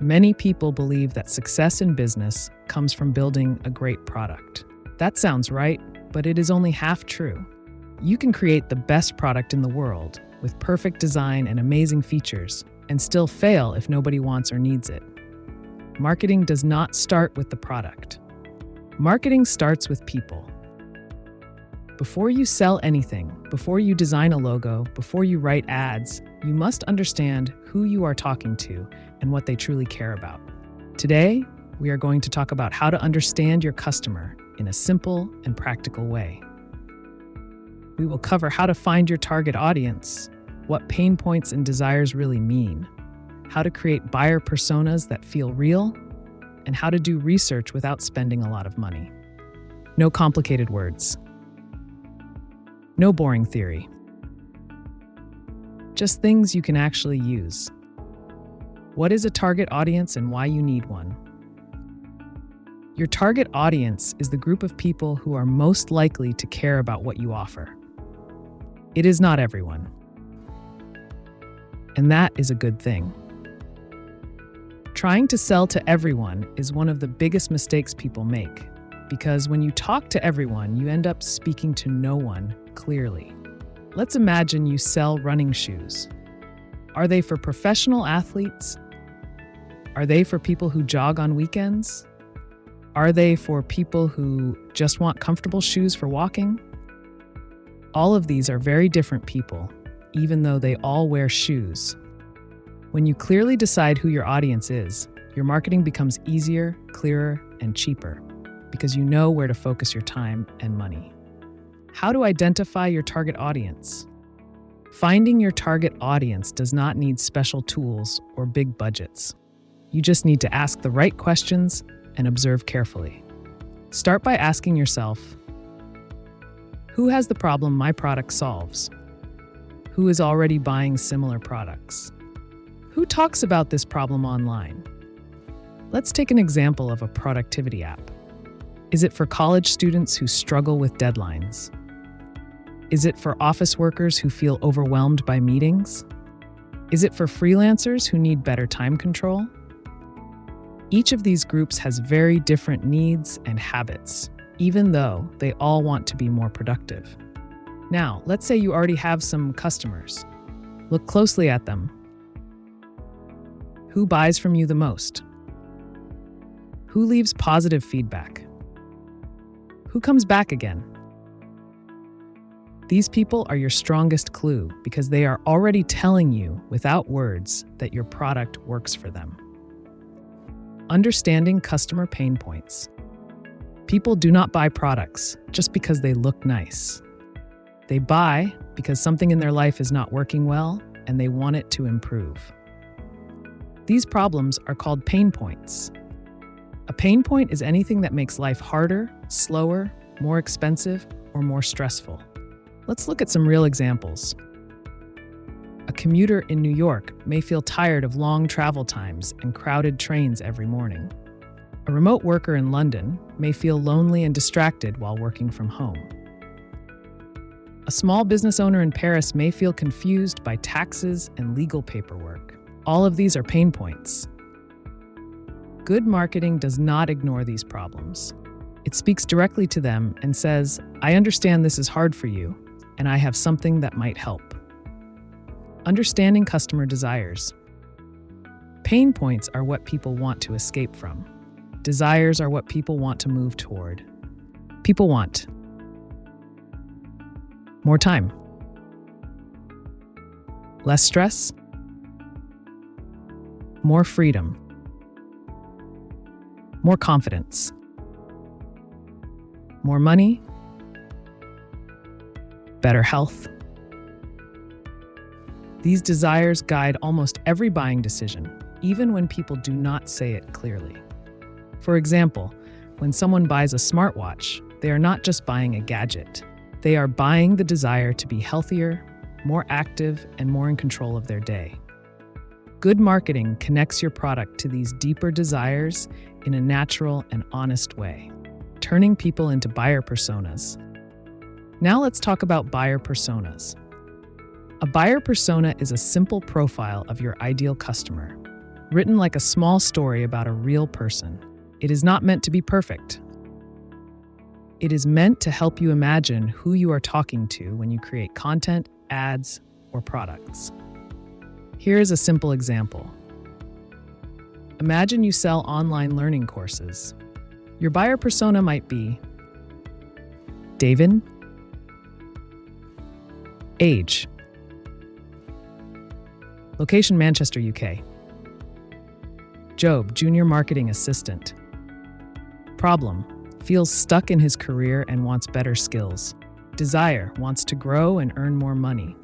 Many people believe that success in business comes from building a great product. That sounds right, but it is only half true. You can create the best product in the world with perfect design and amazing features and still fail if nobody wants or needs it. Marketing does not start with the product. Marketing starts with people. Before you sell anything, before you design a logo, before you write ads, you must understand who you are talking to and what they truly care about. Today, we are going to talk about how to understand your customer in a simple and practical way. We will cover how to find your target audience, what pain points and desires really mean, how to create buyer personas that feel real, and how to do research without spending a lot of money. No complicated words. No boring theory. Just things you can actually use. What is a target audience and why you need one? Your target audience is the group of people who are most likely to care about what you offer. It is not everyone. And that is a good thing. Trying to sell to everyone is one of the biggest mistakes people make, because when you talk to everyone, you end up speaking to no one clearly. Let's imagine you sell running shoes. Are they for professional athletes? Are they for people who jog on weekends? Are they for people who just want comfortable shoes for walking? All of these are very different people, even though they all wear shoes. When you clearly decide who your audience is, your marketing becomes easier, clearer, and cheaper, because you know where to focus your time and money. How to identify your target audience? Finding your target audience does not need special tools or big budgets. You just need to ask the right questions and observe carefully. Start by asking yourself, who has the problem my product solves? Who is already buying similar products? Who talks about this problem online? Let's take an example of a productivity app. Is it for college students who struggle with deadlines? Is it for office workers who feel overwhelmed by meetings? Is it for freelancers who need better time control? Each of these groups has very different needs and habits, even though they all want to be more productive. Now, let's say you already have some customers. Look closely at them. Who buys from you the most? Who leaves positive feedback? Who comes back again? These people are your strongest clue because they are already telling you without words that your product works for them. Understanding customer pain points. People do not buy products just because they look nice. They buy because something in their life is not working well and they want it to improve. These problems are called pain points. A pain point is anything that makes life harder, slower, more expensive, or more stressful. Let's look at some real examples. A commuter in New York may feel tired of long travel times and crowded trains every morning. A remote worker in London may feel lonely and distracted while working from home. A small business owner in Paris may feel confused by taxes and legal paperwork. All of these are pain points. Good marketing does not ignore these problems. It speaks directly to them and says, I understand this is hard for you, and I have something that might help. Understanding customer desires. Pain points are what people want to escape from. Desires are what people want to move toward. People want more time, less stress, more freedom, more confidence, more money, better health. These desires guide almost every buying decision, even when people do not say it clearly. For example, when someone buys a smartwatch, they are not just buying a gadget. They are buying the desire to be healthier, more active, and more in control of their day. Good marketing connects your product to these deeper desires in a natural and honest way, turning people into buyer personas. Now let's talk about buyer personas. A buyer persona is a simple profile of your ideal customer. written like a small story about a real person. It is not meant to be perfect. It is meant to help you imagine who you are talking to when you create content, ads, or products. Here is a simple example. Imagine you sell online learning courses. Your buyer persona might be David, age, location Manchester, UK, Job, junior marketing assistant, problem, feels stuck in his career and wants better skills, desire, wants to grow and earn more money,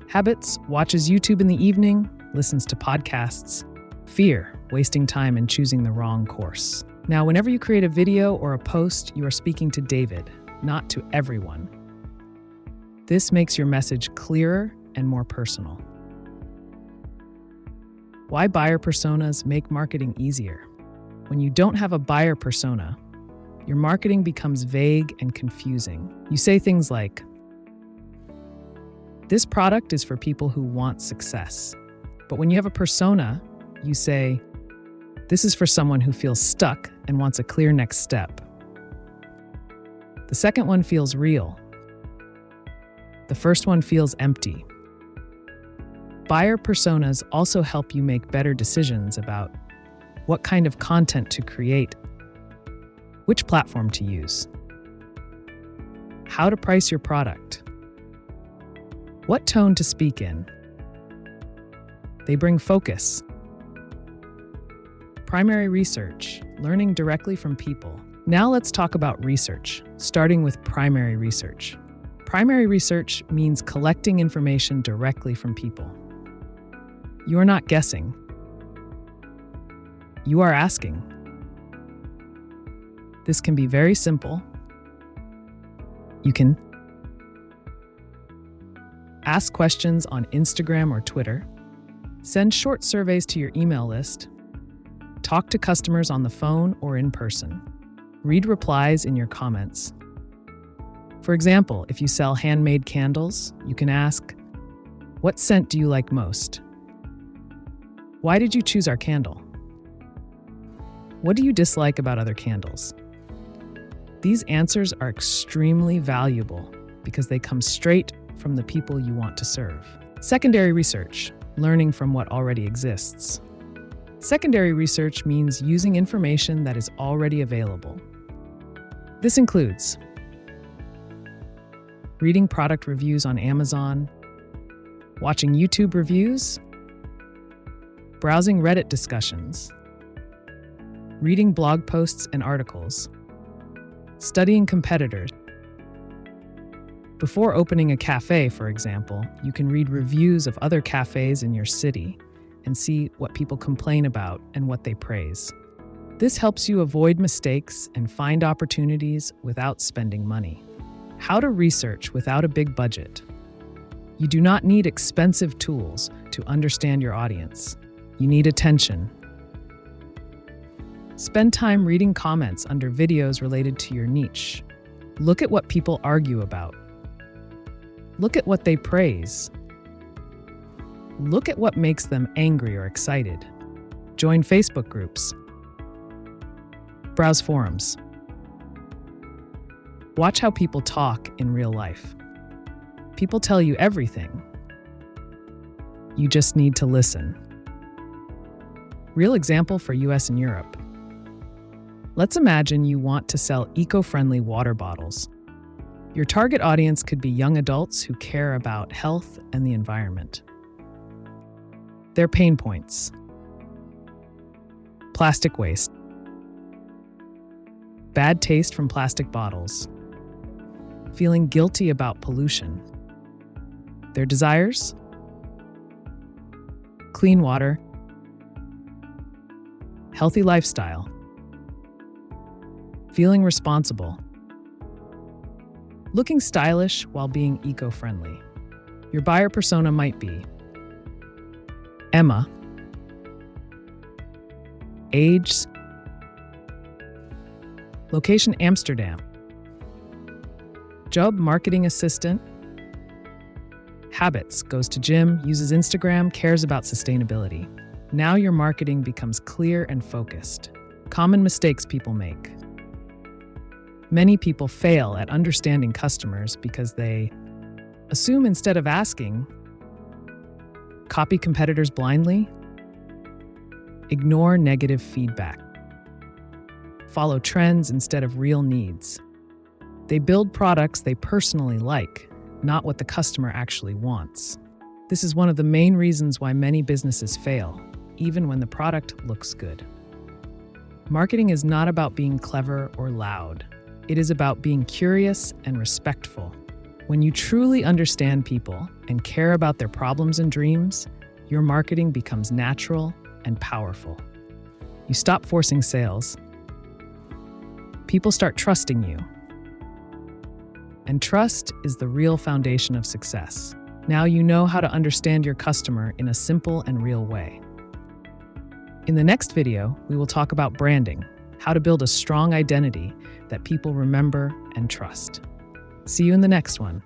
habits, watches YouTube in the evening, listens to podcasts, fear, wasting time and choosing the wrong course. Now, whenever you create a video or a post, you are speaking to David, not to everyone. This makes your message clearer and more personal. Why buyer personas make marketing easier? When you don't have a buyer persona, your marketing becomes vague and confusing. You say things like, "This product is for people who want success." But when you have a persona, you say, "This is for someone who feels stuck and wants a clear next step." The second one feels real. The first one feels empty. Buyer personas also help you make better decisions about what kind of content to create, which platform to use, how to price your product, what tone to speak in. They bring focus. Primary research, learning directly from people. Now let's talk about research, starting with primary research. Primary research means collecting information directly from people. You are not guessing. You are asking. This can be very simple. You can ask questions on Instagram or Twitter, send short surveys to your email list, talk to customers on the phone or in person, read replies in your comments. For example, if you sell handmade candles, you can ask, "What scent do you like most? Why did you choose our candle? What do you dislike about other candles?" These answers are extremely valuable because they come straight from the people you want to serve. Secondary research, learning from what already exists. Secondary research means using information that is already available. This includes reading product reviews on Amazon, watching YouTube reviews, browsing Reddit discussions, reading blog posts and articles, studying competitors. Before opening a cafe, for example, you can read reviews of other cafes in your city and see what people complain about and what they praise. This helps you avoid mistakes and find opportunities without spending money. How to research without a big budget. You do not need expensive tools to understand your audience. You need attention. Spend time reading comments under videos related to your niche. Look at what people argue about. Look at what they praise. Look at what makes them angry or excited. Join Facebook groups. Browse forums. Watch how people talk in real life. People tell you everything. You just need to listen. Real example for US and Europe. Let's imagine you want to sell eco-friendly water bottles. Your target audience could be young adults who care about health and the environment. Their pain points: plastic waste, bad taste from plastic bottles, feeling guilty about pollution. Their desires: clean water, healthy lifestyle, feeling responsible, looking stylish while being eco-friendly. Your buyer persona might be Emma, age, location Amsterdam, job marketing assistant, habits, goes to gym, uses Instagram, cares about sustainability. Now your marketing becomes clear and focused. Common mistakes people make. Many people fail at understanding customers because they assume instead of asking, copy competitors blindly, ignore negative feedback, follow trends instead of real needs. They build products they personally like, not what the customer actually wants. This is one of the main reasons why many businesses fail, even when the product looks good. Marketing is not about being clever or loud. It is about being curious and respectful. When you truly understand people and care about their problems and dreams, your marketing becomes natural and powerful. You stop forcing sales. People start trusting you. And trust is the real foundation of success. Now you know how to understand your customer in a simple and real way. In the next video, we will talk about branding, how to build a strong identity that people remember and trust. See you in the next one.